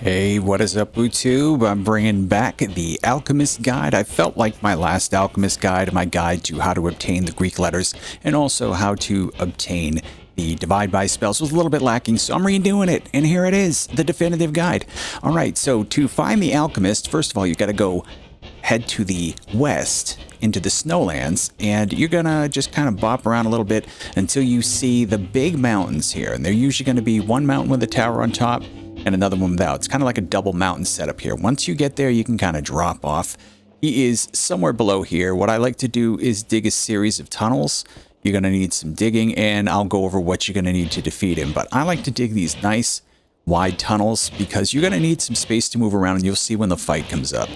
Hey, what is up, YouTube? I'm bringing back the Alchemist guide. I felt like my last Alchemist guide, my guide to how to obtain the Greek letters and also how to obtain the divide by spells was a little bit lacking, so I'm redoing it, and here it is, the definitive guide. All right, so to find the Alchemist, first of all, you got to go head to the west into the snowlands, and you're gonna just kind of bop around a little bit until you see the big mountains here, and they're usually going to be one mountain with a tower on top and another one without. It's kind of like a double mountain setup here. Once you get there, you can kind of drop off. He is somewhere below here. What I like to do is dig a series of tunnels. You're going to need some digging, and I'll go over what you're going to need to defeat him. But I like to dig these nice, wide tunnels because you're going to need some space to move around, and you'll see when the fight comes up.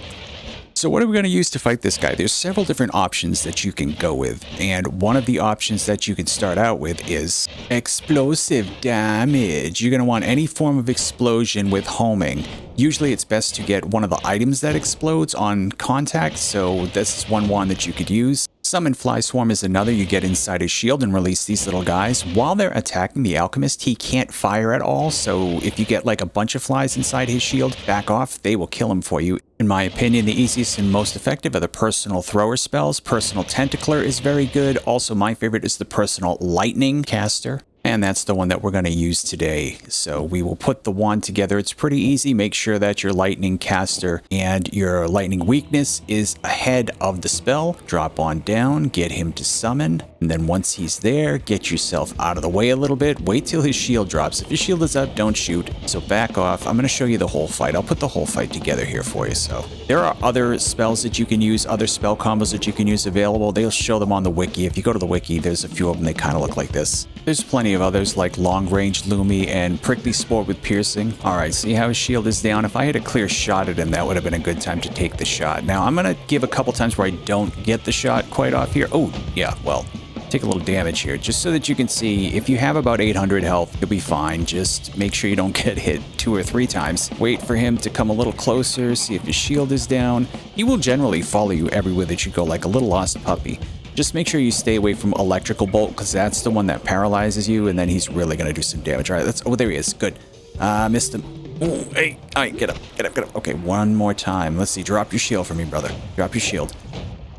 So what are we going to use to fight this guy? There's several different options that you can go with, and one of the options that you can start out with is explosive damage. You're going to want any form of explosion with homing. Usually it's best to get one of the items that explodes on contact, so this is one wand that you could use. Summon Fly Swarm is another. You get inside his shield and release these little guys. While they're attacking the Alchemist, he can't fire at all, so if you get like a bunch of flies inside his shield, back off, they will kill him for you. In my opinion, the easiest and most effective are the personal thrower spells. Personal Tentacler is very good. Also, my favorite is the personal lightning caster. And that's the one that we're going to use today. So we will put the wand together. It's pretty easy. Make sure that your lightning caster and your lightning weakness is ahead of the spell. Drop on down, get him to summon. And then once he's there, get yourself out of the way a little bit. Wait till his shield drops. If his shield is up, don't shoot. So back off. I'm going to show you the whole fight. I'll put the whole fight together here for you. So there are other spells that you can use, other spell combos that you can use available. They'll show them on the wiki. If you go to the wiki, there's a few of them. They kind of look like this. There's plenty of others like Long Range Lumi and Prickly Spore with Piercing. Alright, see how his shield is down? If I had a clear shot at him, that would have been a good time to take the shot. Now, I'm going to give a couple times where I don't get the shot quite off here. Oh, yeah, well, take a little damage here, just so that you can see if you have about 800 health, you'll be fine. Just make sure you don't get hit 2 or 3 times. Wait for him to come a little closer, see if his shield is down. He will generally follow you everywhere that you go, like a little lost puppy. Just make sure you stay away from Electrical Bolt, because that's the one that paralyzes you, and then he's really going to do some damage. All right, let's... Oh, there he is. Good. Missed him. Ooh, hey, all right, get up, get up, get up. Okay, one more time. Let's see. Drop your shield for me, brother. Drop your shield.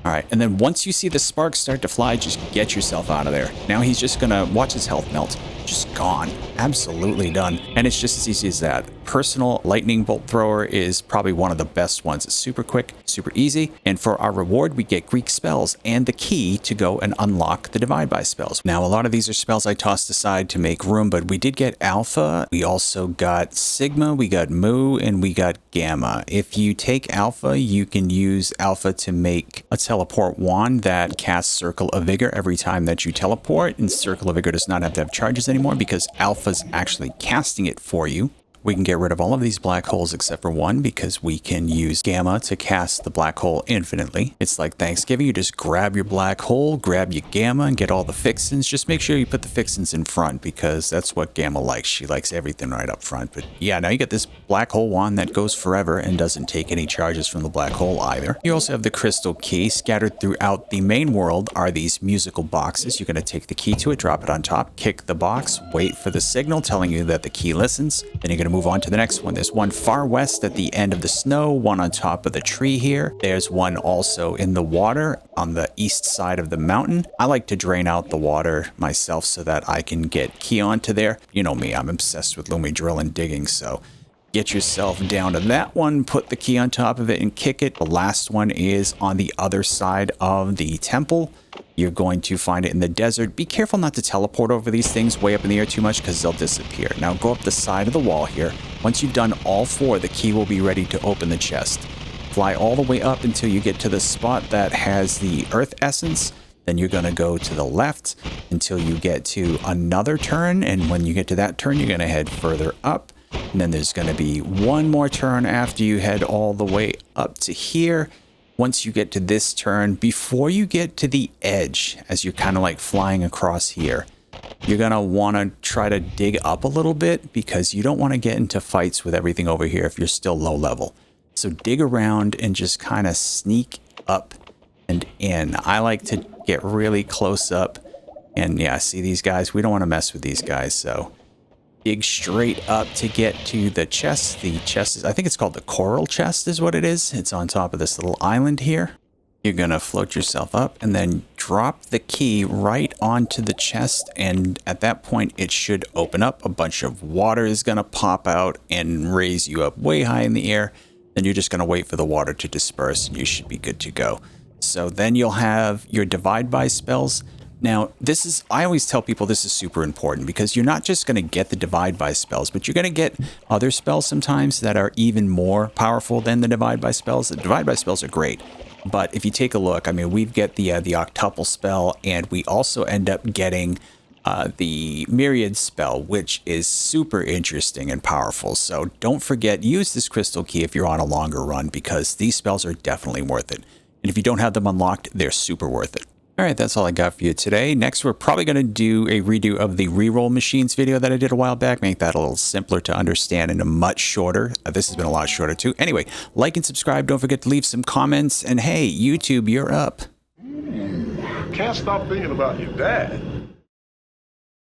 All right, and then once you see the sparks start to fly, just get yourself out of there. Now he's just going to watch his health melt. Just gone. Absolutely done. And it's just as easy as that. Personal Lightning Bolt Thrower is probably one of the best ones. It's super quick, super easy. And for our reward, we get Greek spells and the key to go and unlock the Divide by spells. Now, a lot of these are spells I tossed aside to make room, but we did get Alpha. We also got Sigma, we got Mu, and we got Gamma. If you take Alpha, you can use Alpha to make a teleport wand that casts Circle of Vigor every time that you teleport. And Circle of Vigor does not have to have charges anymore because Alpha's actually casting it for you. We can get rid of all of these black holes except for one because we can use Gamma to cast the black hole infinitely. It's like Thanksgiving. You just grab your black hole, grab your Gamma, and get all the fixins. Just make sure you put the fixins in front because that's what Gamma likes. She likes everything right up front. But yeah, now you get this black hole wand that goes forever and doesn't take any charges from the black hole either. You also have the crystal key. Scattered throughout the main world are these musical boxes. You're going to take the key to it, drop it on top, kick the box, wait for the signal telling you that the key listens. Then you're going to move on to the next one. There's one far west at the end of the snow, one on top of the tree here. There's one also in the water on the east side of the mountain. I like to drain out the water myself so that I can get key onto there. You know me, I'm obsessed with Lumi drill and digging, so get yourself down to that one, put the key on top of it and kick it. The last one is on the other side of the temple. You're going to find it in the desert. Be careful not to teleport over these things way up in the air too much because they'll disappear. Now go up the side of the wall here. Once you've done all 4, the key will be ready to open the chest. Fly all the way up until you get to the spot that has the earth essence. Then you're going to go to the left until you get to another turn. And when you get to that turn, you're going to head further up. And then there's going to be one more turn after you head all the way up to here. Once you get to this turn, before you get to the edge, as you're kind of like flying across here, you're going to want to try to dig up a little bit because you don't want to get into fights with everything over here if you're still low level. So dig around and just kind of sneak up and in. I like to get really close up. And yeah, see these guys? We don't want to mess with these guys, so dig straight up to get to the chest. The chest is, I think it's called the coral chest is what it is. It's on top of this little island here. You're going to float yourself up and then drop the key right onto the chest. And at that point, it should open up. A bunch of water is going to pop out and raise you up way high in the air. Then you're just going to wait for the water to disperse and you should be good to go. So then you'll have your divide by spells. Now, this is, I always tell people this is super important because you're not just going to get the divide by spells, but you're going to get other spells sometimes that are even more powerful than the divide by spells. The divide by spells are great, but if you take a look, I mean, we get the octuple spell, and we also end up getting the myriad spell, which is super interesting and powerful. So don't forget, use this crystal key if you're on a longer run because these spells are definitely worth it. And if you don't have them unlocked, they're super worth it. All right, that's all I got for you today. Next, we're probably going to do a redo of the reroll machines video that I did a while back, make that a little simpler to understand and a much shorter. This has been a lot shorter too. Anyway, like and subscribe. Don't forget to leave some comments. And hey, YouTube, you're up. Can't stop thinking about your dad.